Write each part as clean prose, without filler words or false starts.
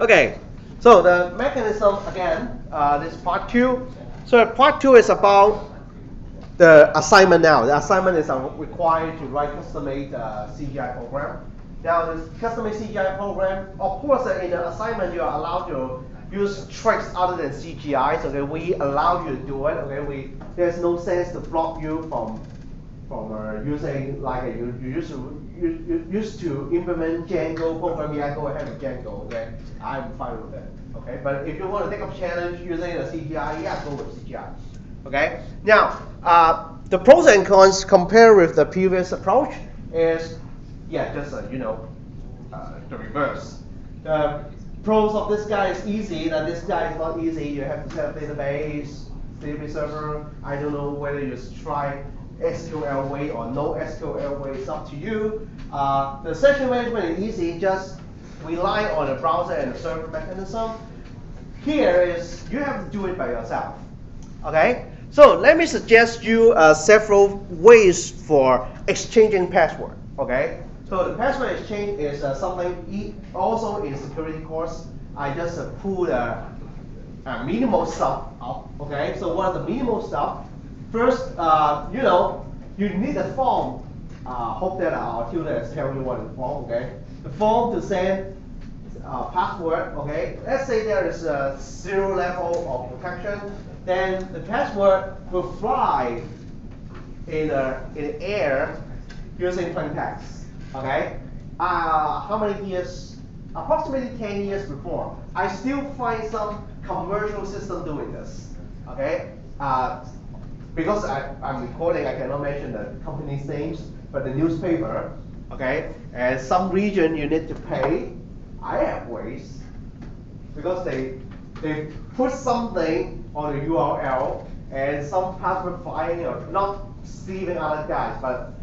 Okay, so the mechanism again, this part 2. So part 2 is about the assignment now. The assignment is required to write custom-made CGI program. Now this custom-made CGI program, of course, in the assignment you are allowed to use tricks other than CGI. Okay, we allow you to do it. Okay, there's no sense to block you from using like you used to implement Django program. Yeah, go ahead with Django. Okay, I'm fine with that. Okay, but if you want to take up challenge using a CGI, yeah, go with CGI. Okay, now the pros and cons compared with the previous approach is, yeah, just the reverse. The pros of this guy is easy, that this guy is not easy. You have to set up database, server. I don't know whether you try SQL way or no SQL way. It's up to you. The session management is easy. Just rely on the browser and the server mechanism. Here is you have to do it by yourself. Okay. So let me suggest you several ways for exchanging password. Okay. So the password exchange is something also in security course. I just pulled minimal stuff up. Okay. So what are the minimal stuff? First, you need a form. Hope that our tutor has tell you what the form. Okay. The form to send password. Okay. Let's say there is a 0 level of protection. Then the password will fly in the air using plain text. Okay? How many years? Approximately 10 years before, I still find some commercial system doing this. Okay? Because I'm recording, I cannot mention the company's names, but the newspaper. Okay? And some region you need to pay. I have ways because they put something on the URL and some password flying or not stealing other guys, but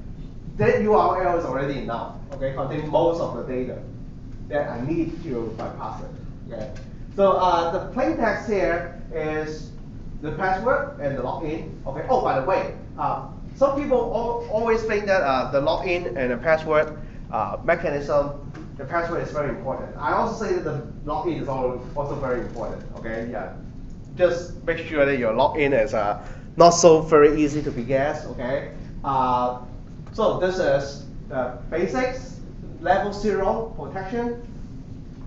that URL is already enough. Okay, contain most of the data that I need to bypass it. Okay, so the plain text here is the password and the login. Okay. Oh, by the way, some people always think that the login and the password mechanism, the password is very important. I also say that the login is also very important. Okay, yeah. Just make sure that your login is not so very easy to be guessed. Okay. So this is the basics, level 0 protection.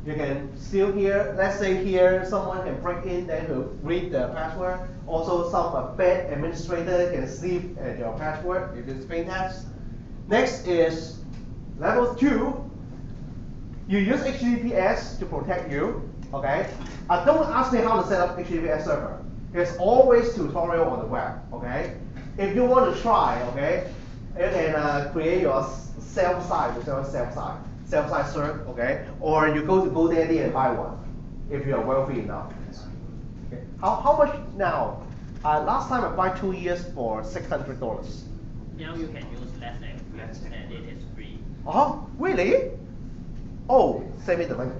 You can steal here. Let's say here someone can break in then to read the password. Also, some bad administrator can sleep at your password if it's plain text. Next is level 2. You use HTTPS to protect you. Okay. Don't ask me how to set up HTTPS server. There's always tutorial on the web. Okay. If you want to try, okay, you can create your self-site cert, okay, or you go to GoDaddy and buy one if you are wealthy enough. Okay. How much now? Last time I bought 2 years for $600. Now you can use less and it is free. Oh, really? Oh, send me the link.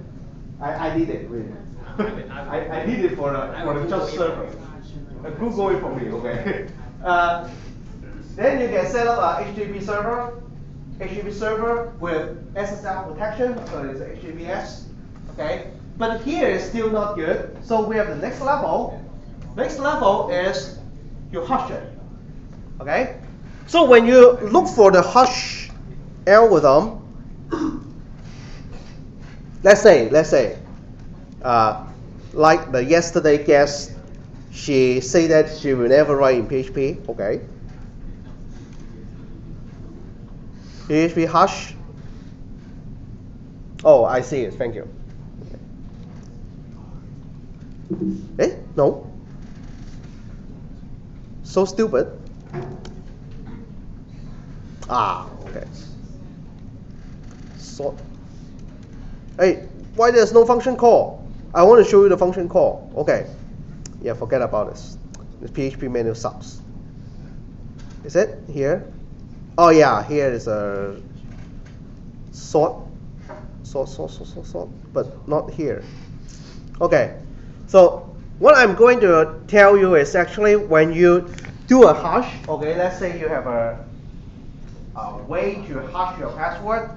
I need it, really. I need it for the just server. Google it for me, okay? Then you can set up a HTTP server with SSL protection, so it's HTTPS, okay? But here is still not good, so we have the next level. Next level is you hush it, okay? So when you look for the hush algorithm, let's say, like the yesterday guest, she said that she will never write in PHP, okay? PHP hash. Oh, I see it. Thank you. Eh? No. So stupid. Ah, okay. So, hey, why there's no function call? I want to show you the function call. Okay. Yeah, forget about this. The PHP menu subs. Is it here? Oh yeah, here is a sort, but not here. Okay, so what I'm going to tell you is actually when you do a hash, okay, let's say you have a way to hash your password,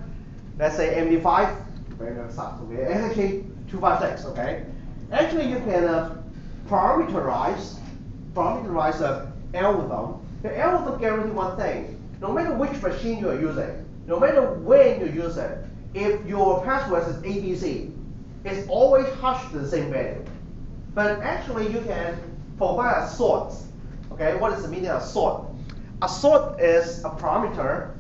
let's say MD5, okay, it's actually 256, okay? Actually, you can parameterize the algorithm. The algorithm guarantees one thing: no matter which machine you are using, no matter when you use it, if your password is ABC, it's always hashed to the same value. But actually, you can provide a sort. Okay, what is the meaning of sort? A sort is a parameter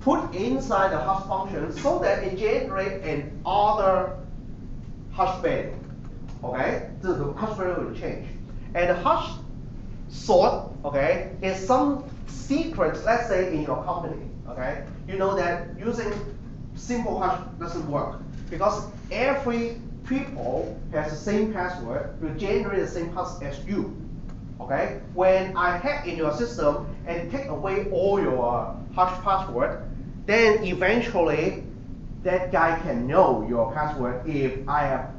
put inside the hash function so that it generates another hash value. Okay, so the hash value will change. And the hash sort, okay, is some secret, let's say in your company. Okay, you know that using simple hash doesn't work because every people has the same password will generate the same hash as you. Okay, when I hack in your system and take away all your hash password, then eventually that guy can know your password if I have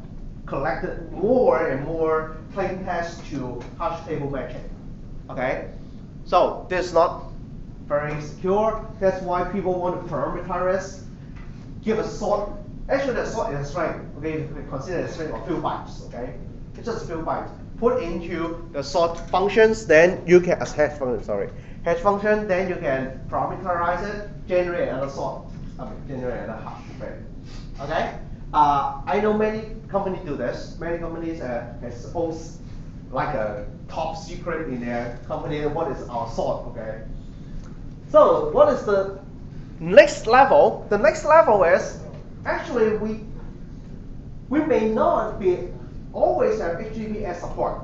collected more and more plain text to hash table matching. Okay, so this is not very secure. That's why people want to parameterize, give a sort. Actually, the sort is a string. Okay, you can consider a string of few bytes. Okay, it's just a few bytes. Put into the sort functions, then you can hash function. Sorry, hash function. Then you can parameterize it, generate another sort. Generate another hash. Okay. I know many companies do this. Many companies has almost like a top secret in their company. What is our sort? Okay. So what is the next level? The next level is actually we may not be always have HTTPS support.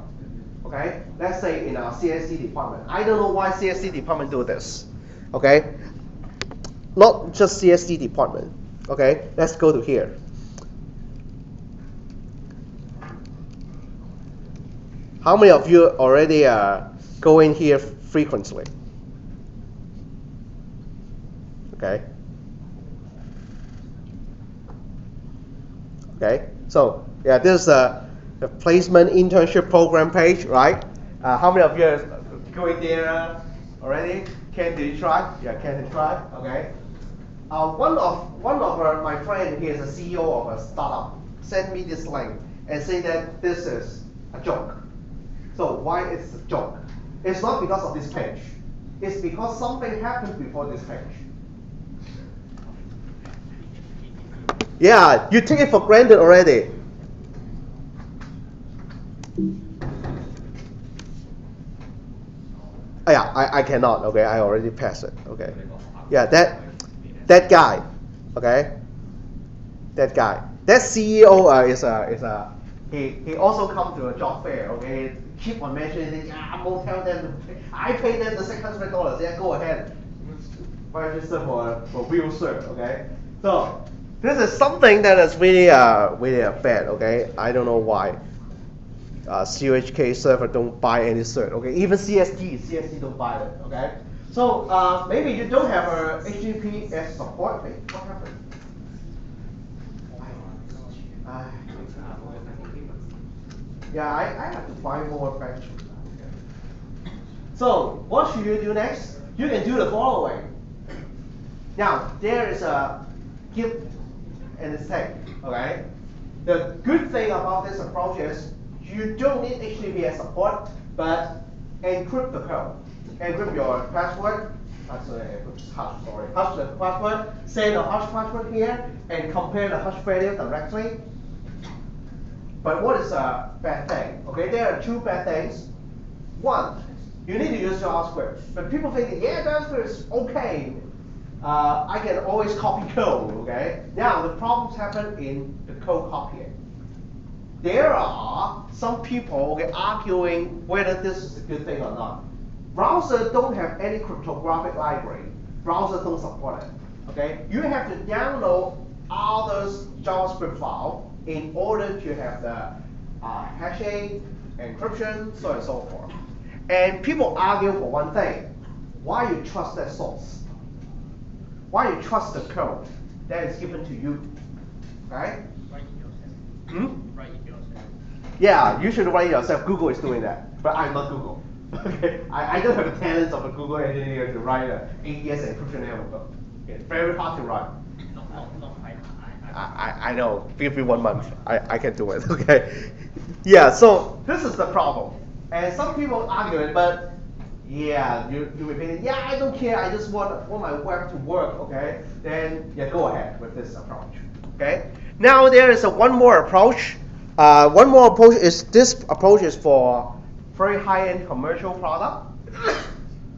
Okay. Let's say in our CSC department. I don't know why CSC department do this. Okay. Not just CSC department. Okay. Let's go to here. How many of you already go in here frequently? Okay. Okay. So yeah, this is the placement internship program page, right? How many of you are going there already? Can you try? Yeah, can you try? Okay. One of my friend, he is a CEO of a startup, sent me this link and say that this is a joke. So why it's a joke? It's not because of this page. It's because something happened before this page. Yeah, you take it for granted already. Yeah, I cannot. Okay, I already passed it. Okay. Yeah, that guy. Okay. That guy. That CEO is a he also come to a job fair. Okay. Keep on mentioning, yeah, I'm gonna tell them, I pay them the $600. Yeah, go ahead, register for real cert. Okay, so this is something that is really bad. Okay, I don't know why. CHK server don't buy any cert. Okay, even CST don't buy it. Okay, so maybe you don't have a HTTPS support. Hey, what happened? Yeah, I have to find more facts. So what should you do next? You can do the following. Now there is a give and a take. Okay. The good thing about this approach is you don't need HTTPS support, but encrypt the code. Encrypt your password. Hash the password. Say the hash password here and compare the hash value directly. But what is a bad thing? Okay, there are two bad things. One, you need to use JavaScript. But people think, yeah, JavaScript is okay. I can always copy code. Okay. Now the problems happen in the code copying. There are some people arguing whether this is a good thing or not. Browsers don't have any cryptographic library. Browsers don't support it. Okay, you have to download others' JavaScript file in order to have the hashing, encryption, so on and so forth. And people argue for one thing: why you trust that source? Why you trust the code that is given to you? Right? Write it yourself. Hmm? Write it yourself. Yeah, you should write it yourself. Google is doing that, but I'm not Google. Okay, I don't have the talents of a Google engineer to write an AES encryption algorithm. It's very hard to write. No, I I know. Give me 1 month. I can do it. Okay. Yeah. So this is the problem, and some people argue it, but yeah, you repeat it. Yeah, I don't care. I just want my web to work. Okay. Then yeah, go ahead with this approach. Okay. Now there is one more approach. One more approach is this approach is for very high-end commercial product.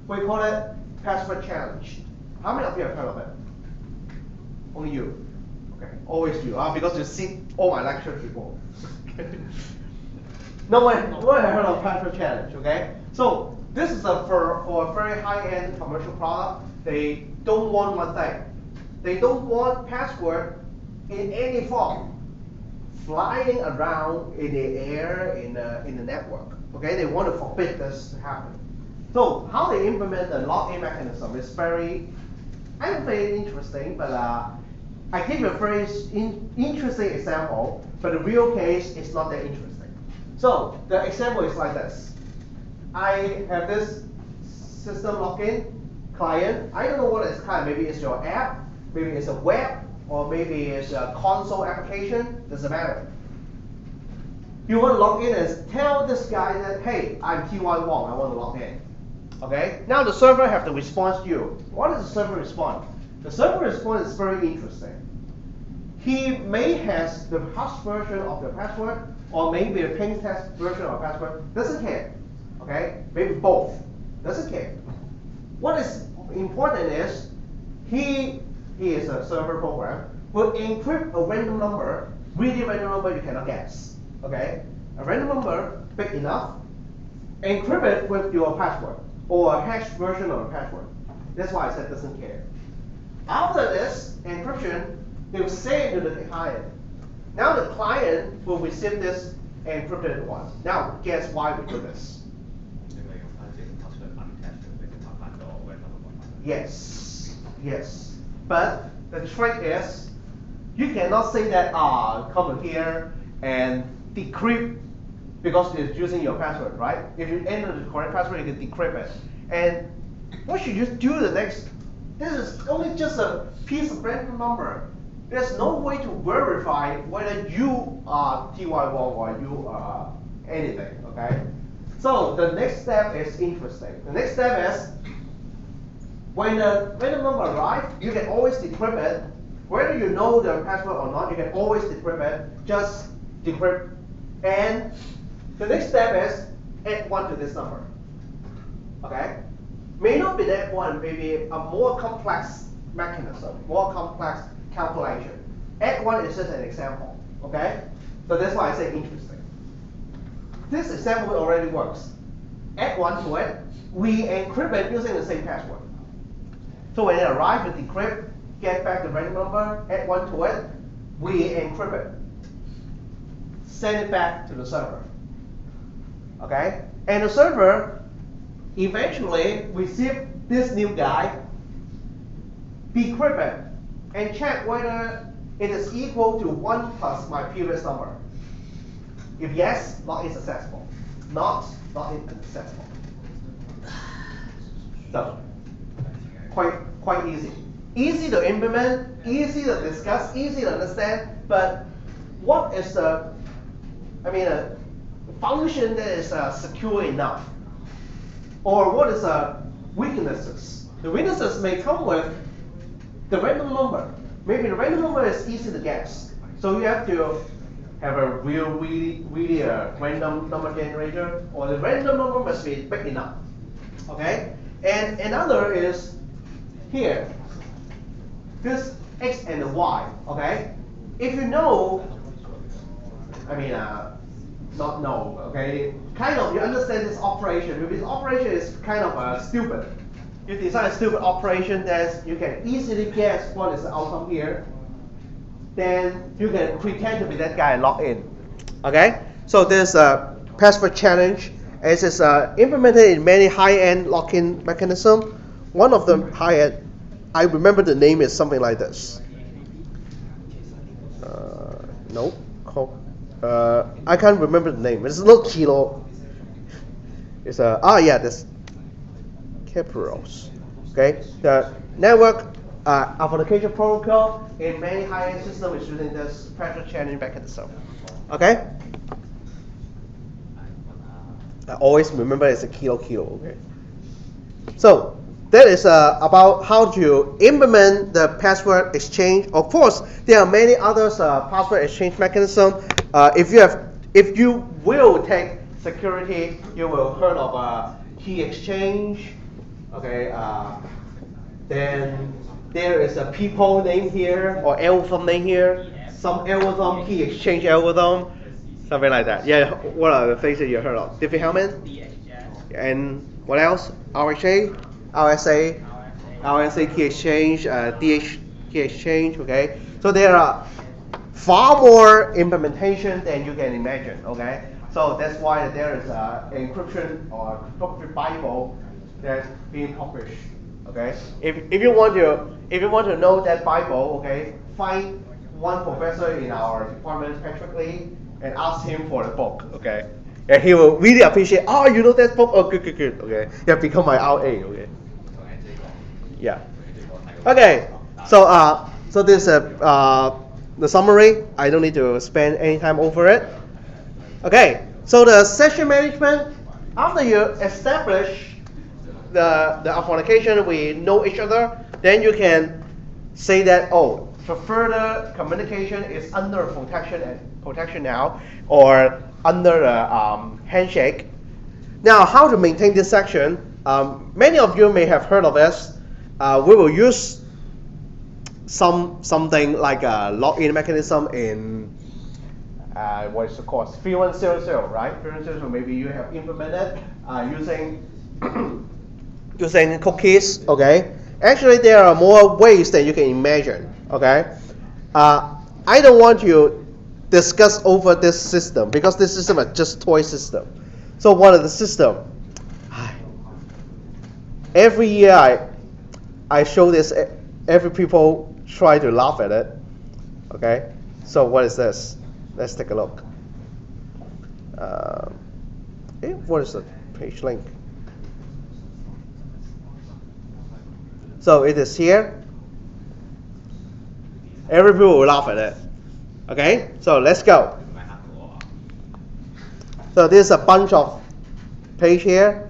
We call it password challenge. How many of you have heard of it? Only you. Okay, always you. Because you see all my lectures before. No one has heard of password challenge. Okay, so this is for a very high-end commercial product. They don't want one thing. They don't want password in any form flying around in the air in the network. Okay, they want to forbid this to happen. So how they implement the login mechanism is very, I don't say interesting, but I give you a very interesting example, but the real case is not that interesting. So the example is like this. I have this system login client. I don't know what it's client. Maybe it's your app, maybe it's a web, or maybe it's a console application. Doesn't matter. You want to log in and tell this guy that, hey, I'm Ty Wong, I want to log in. Okay? Now the server have to respond to you. What is the server response? The server response is very interesting. He may have the hash version of your password, or maybe a plain text version of password. Doesn't care. Okay? Maybe both. Doesn't care. What is important is he is a server program, will encrypt a random number, really random number you cannot guess. Okay? A random number big enough, encrypt it with your password or a hash version of a password. That's why I said doesn't care. After this encryption, they will send it to the client. Now the client will receive this encrypted one. Now guess why we do this? Yes, yes. But the trick is, you cannot say that come here and decrypt because it's using your password, right? If you enter the correct password, you can decrypt it. And what should you do the next? This is only just a piece of random number. There's no way to verify whether you are Ty Wong or you are anything, okay? So the next step is interesting. The next step is, when the random number arrives, you can always decrypt it. Whether you know the password or not, you can always decrypt it. Just decrypt. And the next step is add 1 to this number. Okay? May not be that one, maybe a more complex mechanism, more complex calculation. Add 1 is just an example. Okay? So that's why I say interesting. This example already works. Add 1 to it. We encrypt it using the same password. So when it arrives, we decrypt, get back the random number, add 1 to it, we encrypt it, send it back to the server. Okay? And the server eventually receive this new guy, decrypt it, and check whether it is equal to 1 plus my previous number. If yes, login successful. Not unsuccessful. So quite easy. Easy to implement, easy to discuss, easy to understand, but what is the, function that is secure enough? Or what is the weaknesses? The weaknesses may come with the random number. Maybe the random number is easy to guess. So you have to have a really random number generator, or the random number must be big enough. Okay? And another is here, this x and the y, okay? If you know, not know, okay? Kind of, you understand this operation. If this operation is kind of stupid, you design a stupid operation that you can easily guess what is the outcome here, then you can pretend to be that guy and log in, okay? So there's a password challenge. It is implemented in many high-end login mechanism. One of them high-end, I remember the name is something like this. No, I can't remember the name. It's not Kilo. It's this Capros. Okay, the network authentication protocol in many high-end systems is using this pressure changing mechanism. Okay? Always remember it's a kilo. Okay? So that is about how to implement the password exchange. Of course, there are many other password exchange mechanisms. If you will take security, you will heard of key exchange. Okay. Then there is a people name here or algorithm name here. Some algorithm, key exchange algorithm, something like that. Yeah. What are the things that you heard of? Diffie-Hellman. And what else? RSA key exchange, DH key exchange. Okay. So there are far more implementation than you can imagine. Okay. So that's why there is encryption or cryptography Bible that's being published. Okay. If you want to know that Bible, okay, find one professor in our department, Patrick Lee, and ask him for the book. Okay. And he will really appreciate. Oh, you know that book? Oh, good. Okay. You have become my RA. Okay. Yeah. Okay. So this the summary. I don't need to spend any time over it. Okay. So the session management. After you establish the authentication, we know each other. Then you can say that for further communication is under protection now, or under handshake. Now, how to maintain this section? Many of you may have heard of this. We will use something like a login mechanism in what is it called? 3100, right? 3100 maybe you have implemented using using cookies. Okay. Actually, there are more ways than you can imagine. Okay. I don't want to discuss over this system because this system is just toy system. So what is the system? Every year I show this. Every people try to laugh at it. Okay. So what is this? Let's take a look. What is the page link? So it is here. Every people will laugh at it. Okay, so let's go. So there's a bunch of page here.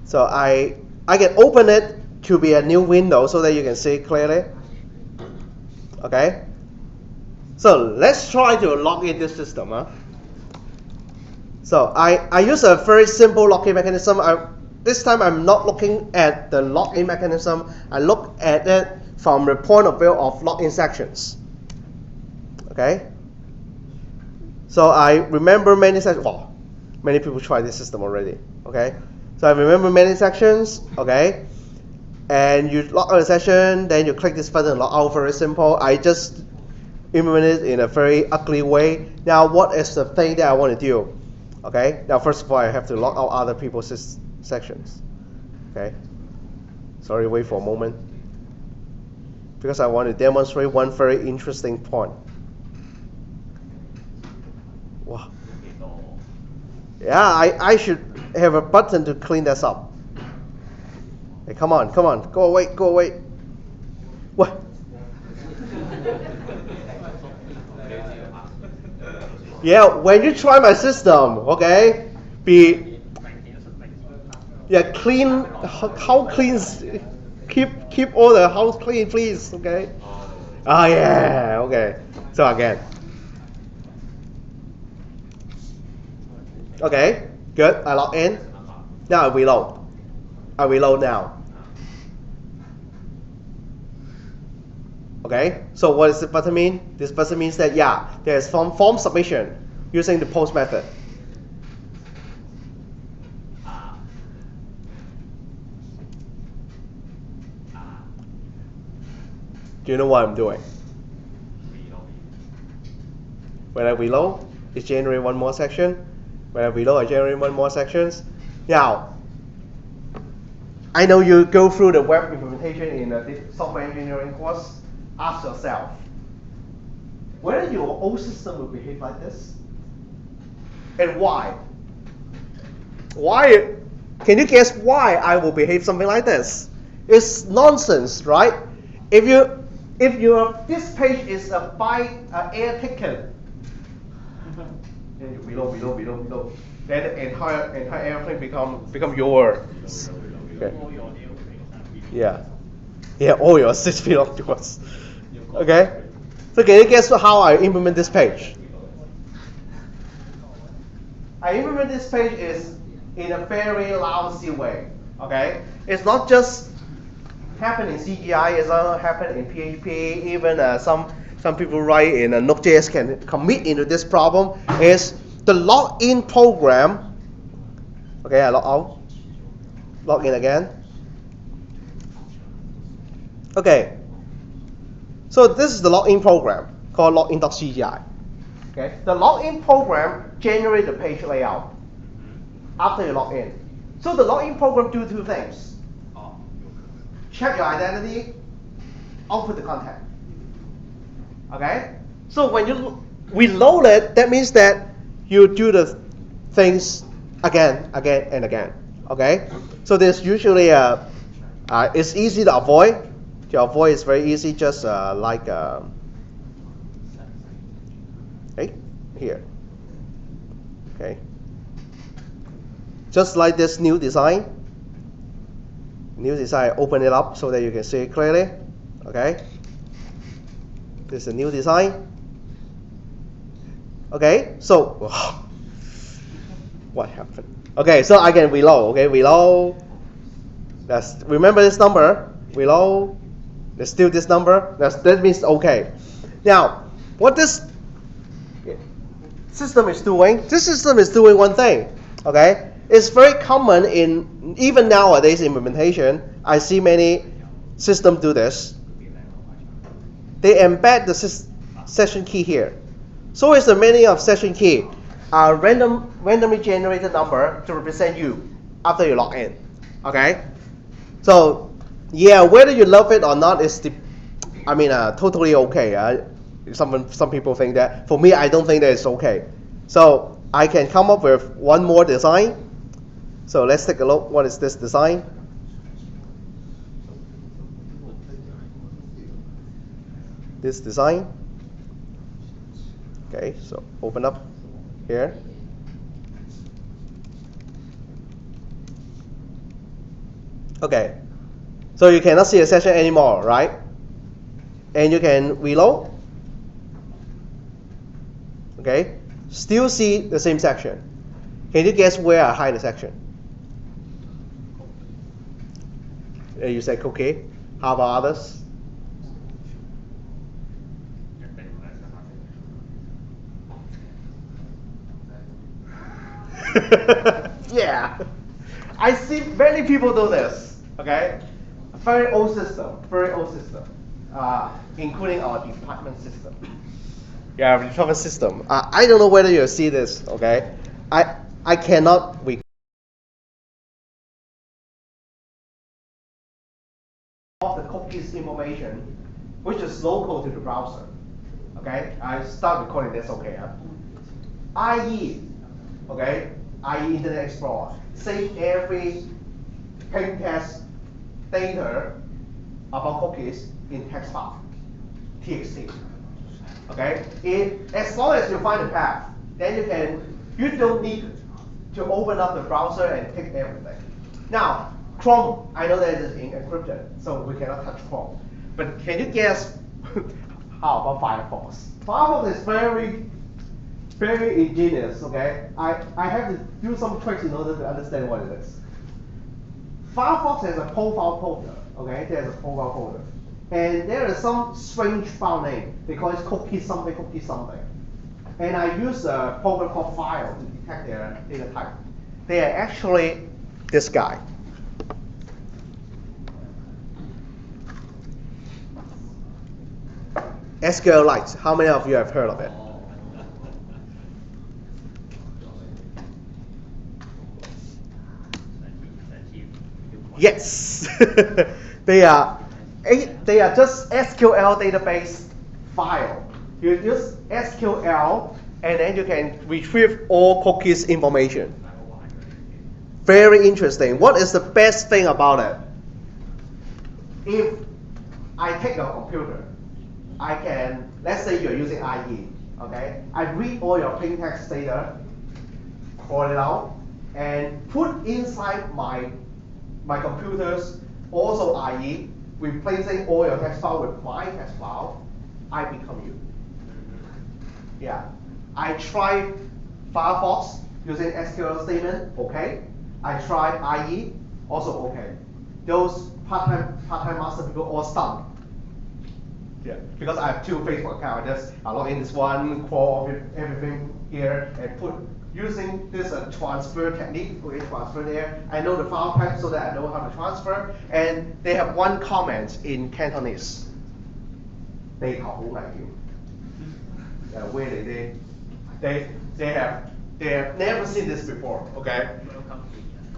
So I can open it to be a new window so that you can see clearly. Okay. So let's try to log in this system. So I use a very simple login mechanism. This time I'm not looking at the login mechanism. I look at it from the point of view of login sections. Okay. So I remember many sections. Well, many people try this system already. Okay. So I remember many sections. Okay. And you log out a session, then you click this button, log out. Very simple. I just implement it in a very ugly way. Now, what is the thing that I want to do? Okay. Now, first of all, I have to log out other people's sections. Okay. Sorry, wait for a moment. Because I want to demonstrate one very interesting point. Wow. Yeah, I should have a button to clean this up. Hey, come on, go away. What? Yeah, when you try my system, okay, clean. How clean? Keep all the house clean, please. Okay. Oh yeah. Okay. So again. Okay. Good. I log in. Now I reload. I reload now. Okay. So what does the button mean? This button means that there's form submission using the post method. Do you know what I'm doing? When I reload, it generates one more section. When I reload, I generate one more sections. Now, I know you go through the web implementation in a software engineering course. Ask yourself, whether your old system will behave like this, and why? Why? Can you guess why I will behave something like this? It's nonsense, right? If this page is a air ticket, below, then the entire airplane become yours. Okay. Yeah, all your assets belong to us. Okay. So can you guess how I implement this page? I implement this page is in a very lousy way. Okay, it's not just happen in CGI, it's also happen in PHP. Even some people write in Node.js can commit into this problem. Is the login program? Okay, I log out, log in again. Okay, so this is the login program called login.cgi. Okay, the login program generates the page layout after you log in. So the login program do two things. Check your identity, output the content. Okay? So when you reload it, that means that you do the things again, and again. Okay? So there's usually it's easy to avoid. To avoid is very easy, just like here. Okay. Just like this new design. Open it up so that you can see it clearly. Okay. This is a new design. Okay. So what happened? Okay. So I can reload. Okay. Reload. Remember this number. Reload. There's still this number. That means okay. Now, what this system is doing? This system is doing one thing. Okay. It's very common in even nowadays implementation. I see many systems do this. They embed the session key here. So is the meaning of session key, a randomly generated number to represent you after you log in. Okay. So yeah, whether you love it or not is totally okay. Some people think that. For me, I don't think that it's okay. So I can come up with one more design. So let's take a look. What is this design? This design. Okay, so open up here. Okay, so you cannot see a session anymore, right? And you can reload. Okay, still see the same section. Can you guess where I hide the section? You say cookie. How about others? Yeah, I see many people do this. Okay, very old system, including our department system. Yeah, department system. I don't know whether you see this. Okay, I cannot of the cookies information, which is local to the browser. Okay, I start recording this. Okay, IE, okay, IE Internet Explorer, save every plain text data about cookies in text file, TXT. Okay, as long as you find the path, then you don't need to open up the browser and take everything. Now, Chrome, I know that it is encrypted, so we cannot touch Chrome. But can you guess how about Firefox? Firefox is very, very ingenious. Okay, I have to do some tricks in order to understand what it is. Firefox has a profile folder. Okay, there's a profile folder, and there is some strange file name. They call it cookie something. And I use a program called file to detect their data type. They are actually this guy. SQLite. How many of you have heard of it? Yes. They are just SQL database file. You use SQL and then you can retrieve all cookies information. Very interesting. What is the best thing about it? if I take your computer, I can, let's say you're using IE, okay? I read all your plain text data, call it out, and put inside my computer's also IE, replacing all your text file with my text file, I become you. Yeah. I tried Firefox using SQL statement, okay. I tried IE, also okay. Those part-time master people all stunned. Yeah, because I have two Facebook accounts. I log in this one, crawl everything here, and put using this transfer technique. Okay, transfer there. I know the file type so that I know how to transfer. And they have one comment in Cantonese. 地球好危險. Really, they have never seen this before. Okay.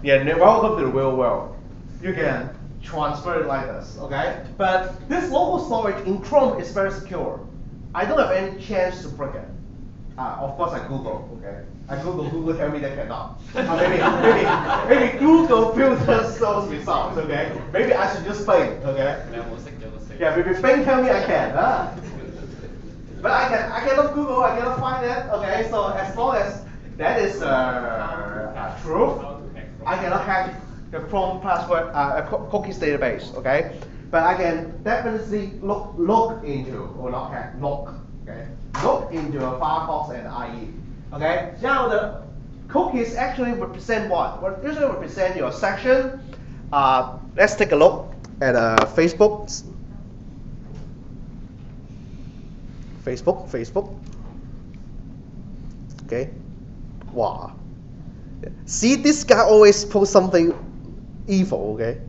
Yeah, welcome to the real world. You can transfer it like this, okay? But this local storage in Chrome is very secure. I don't have any chance to break it. Of course, I Google, okay? Google tell me they cannot. Maybe Google filters those results, okay? Maybe I should just Bing, okay? Yeah, maybe Bing tell me I can, huh? But I cannot Google, I cannot find that, okay? So as long as that is true, I cannot hack the Chrome password cookies database, okay? But I can definitely look into, or not hack, look, okay? Look into a Firefox and IE, okay? Now the cookies actually represent what? What usually represent your section. Let's take a look at Facebook. Okay. Wow. See, this guy always posts something evil, okay?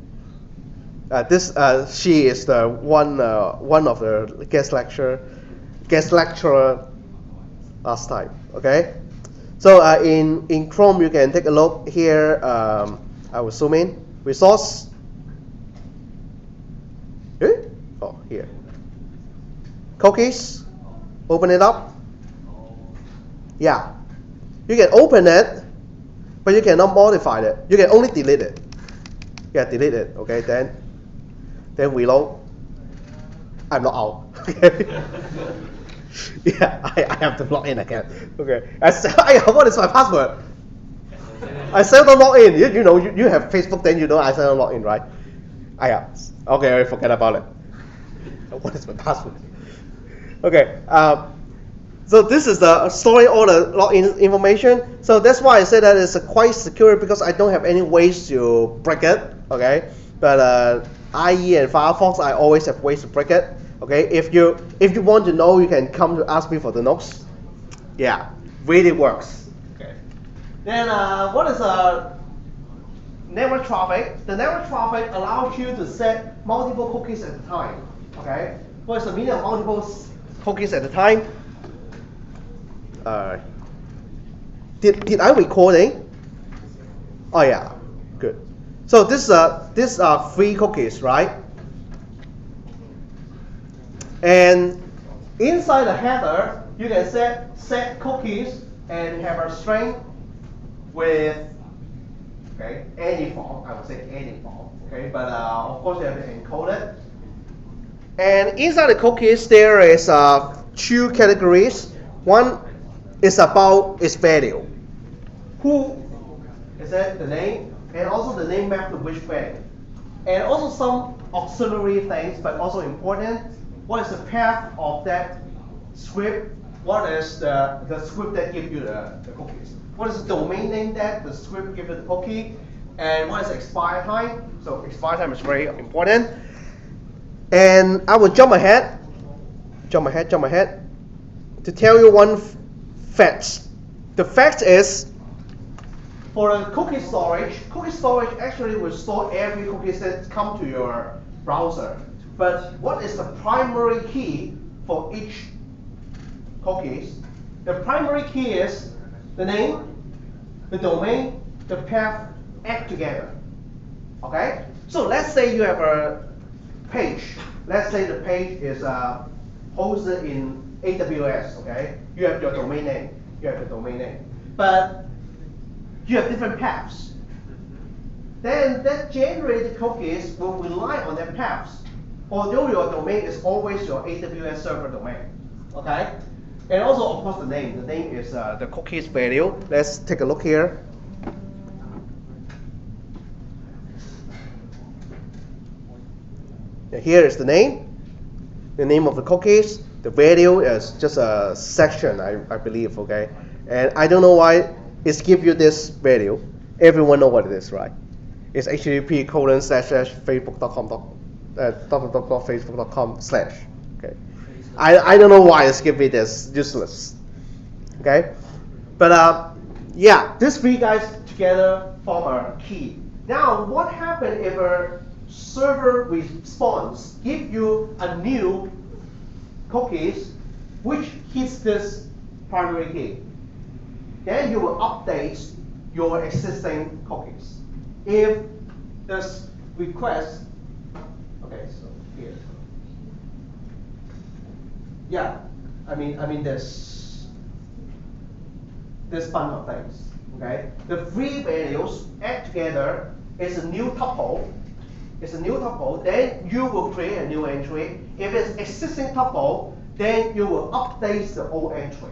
She is the one of the guest lecturer last time, okay? So in Chrome you can take a look here. I will zoom in. Resource. Oh, here. Cookies. Open it up. Yeah. You can open it, but you cannot modify it. You can only delete it. Yeah, delete it. Okay, then reload. I'm not out. Okay. Yeah, I have to log in again. Okay. What is my password? I seldom log in. You know, you have Facebook, then you know I seldom log in, right? Yeah. Okay, forget about it. What is my password? Okay. So this is the storing all the login information. So that's why I say that it's quite secure because I don't have any ways to break it. Okay. But IE and Firefox, I always have ways to break it. Okay. If you want to know, you can come to ask me for the notes. Yeah, really works. Okay. Then what is network traffic? The network traffic allows you to set multiple cookies at a time. Okay. What is the meaning of multiple cookies at a time? Did I recording? Oh yeah, good. So these are 3 cookies, right? And inside the header, you can set cookies and have a string with any form. I would say any form. Okay, but of course you have to encode it. And inside the cookies, there is 2 categories. One is about its value. Who is it? The name, and also the name mapped to which value. And also some auxiliary things, but also important. What is the path of that script? What is the script that gives you the cookies? What is the domain name that the script gives you the cookie? And what is expire time? So expire time is very important. And I will jump ahead to tell you one fact. The fact is, for a cookie storage actually will store every cookie that come to your browser. But what is the primary key for each cookies? The primary key is the name, the domain, the path add together. Okay? So let's say you have a page. Let's say the page is hosted in AWS, okay? You have your domain name. But you have different paths. Then that generated cookies will rely on their paths. although your domain is always your AWS server domain, okay? And also, of course, the name. The name is the cookies value. Let's take a look here. Here is the name of the cookies. The value is just a section, I believe, okay? And I don't know why it's give you this value. Everyone know what it is, right? It's http://facebook.com/facebook.com/. Okay. I don't know why it's giving this useless. Okay. But yeah, these three guys together form a key. Now, what happens if a server response give you a new cookies which hits this primary key? Then you will update your existing cookies. If this request, okay, so here. Yeah, I mean this bunch of things. Okay, the three values add together is a new tuple. It's a new tuple. Then you will create a new entry. If it's existing tuple, then you will update the old entry.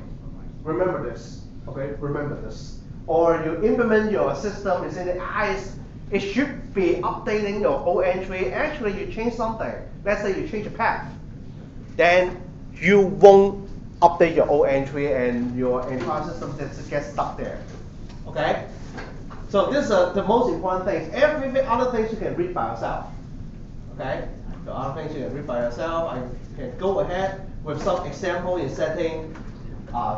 Remember this. Okay, remember this. Or you implement your system and say it should be updating your old entry. Actually, you change something. Let's say you change a path. Then you won't update your old entry and your entire system just gets stuck there. Okay? So this is the most important thing. Every other things you can read by yourself. Okay? The other things you can read by yourself. I can go ahead with some example in setting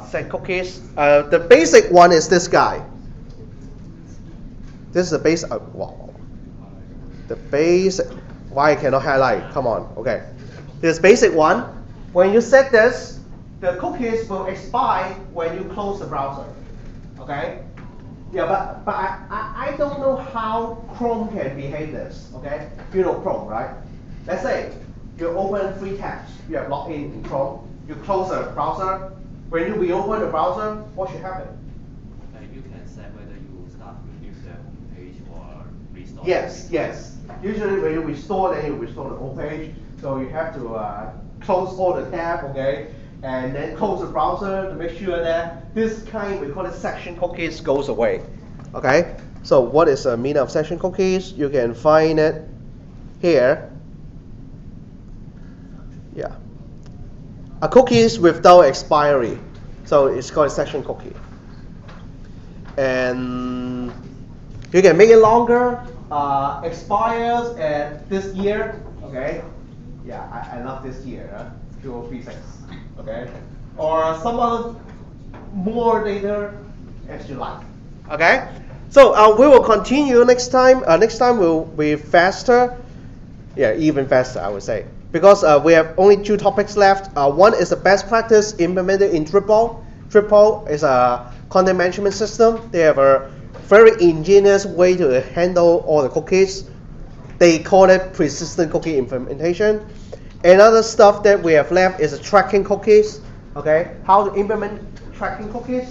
set cookies. The basic one is this guy. This is the base. Wow. The basic. Why I cannot highlight? Come on. Okay. This basic one. When you set this, the cookies will expire when you close the browser. Okay. Yeah, but I don't know how Chrome can behave this. Okay. You know Chrome, right? Let's say you open 3 tabs. You have logged in Chrome. You close the browser. When you reopen the browser, what should happen? You can set whether you start with the home page or restore. Yes, yes. Usually when you restore, then you restore the home page. So you have to close all the tabs, okay? And then close the browser to make sure that this kind, we call it section cookies, goes away. Okay? So what is the meaning of section cookies? You can find it here. Yeah. A cookie is without expiry, so it's called a section cookie. And you can make it longer, expires at this year, okay? Yeah, I love this year, 2036, okay? Or some other more data as you like, okay? So we will continue next time. Next time will be faster, yeah, even faster, I would say. Because we have only 2 topics left. One is the best practice implemented in Drupal. Drupal is a content management system. They have a very ingenious way to handle all the cookies. They call it persistent cookie implementation. Another stuff that we have left is tracking cookies. Okay, how to implement tracking cookies.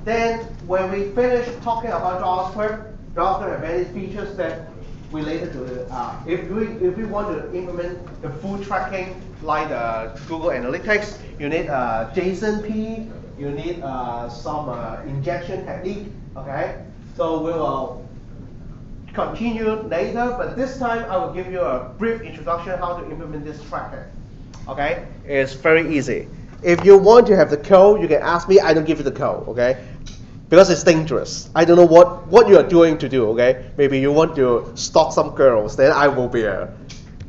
Then when we finish talking about JavaScript have many features that related to the, if we want to implement the full tracking like Google Analytics, you need JSON-P, you need some injection technique, okay? So we will continue later, but this time I will give you a brief introduction how to implement this tracking, okay? It's very easy. If you want to have the code, you can ask me, I don't give you the code, okay? Because it's dangerous. I don't know what you are doing to do, okay? Maybe you want to stalk some girls, then I will be a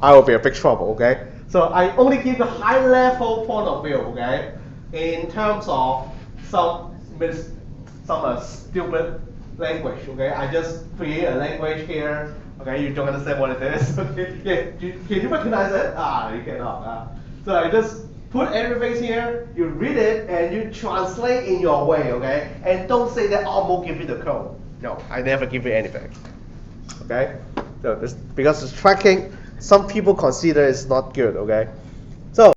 big trouble, okay? So I only give the high level point of view, okay? In terms of some stupid language, okay? I just create a language here, okay? You don't understand what it is, okay? Yeah, can you recognize it? You cannot. So I just put everything here, you read it, and you translate in your way, okay? And don't say that I will give you the code. No, I never give you anything, okay? So because it's tracking, some people consider it's not good, okay?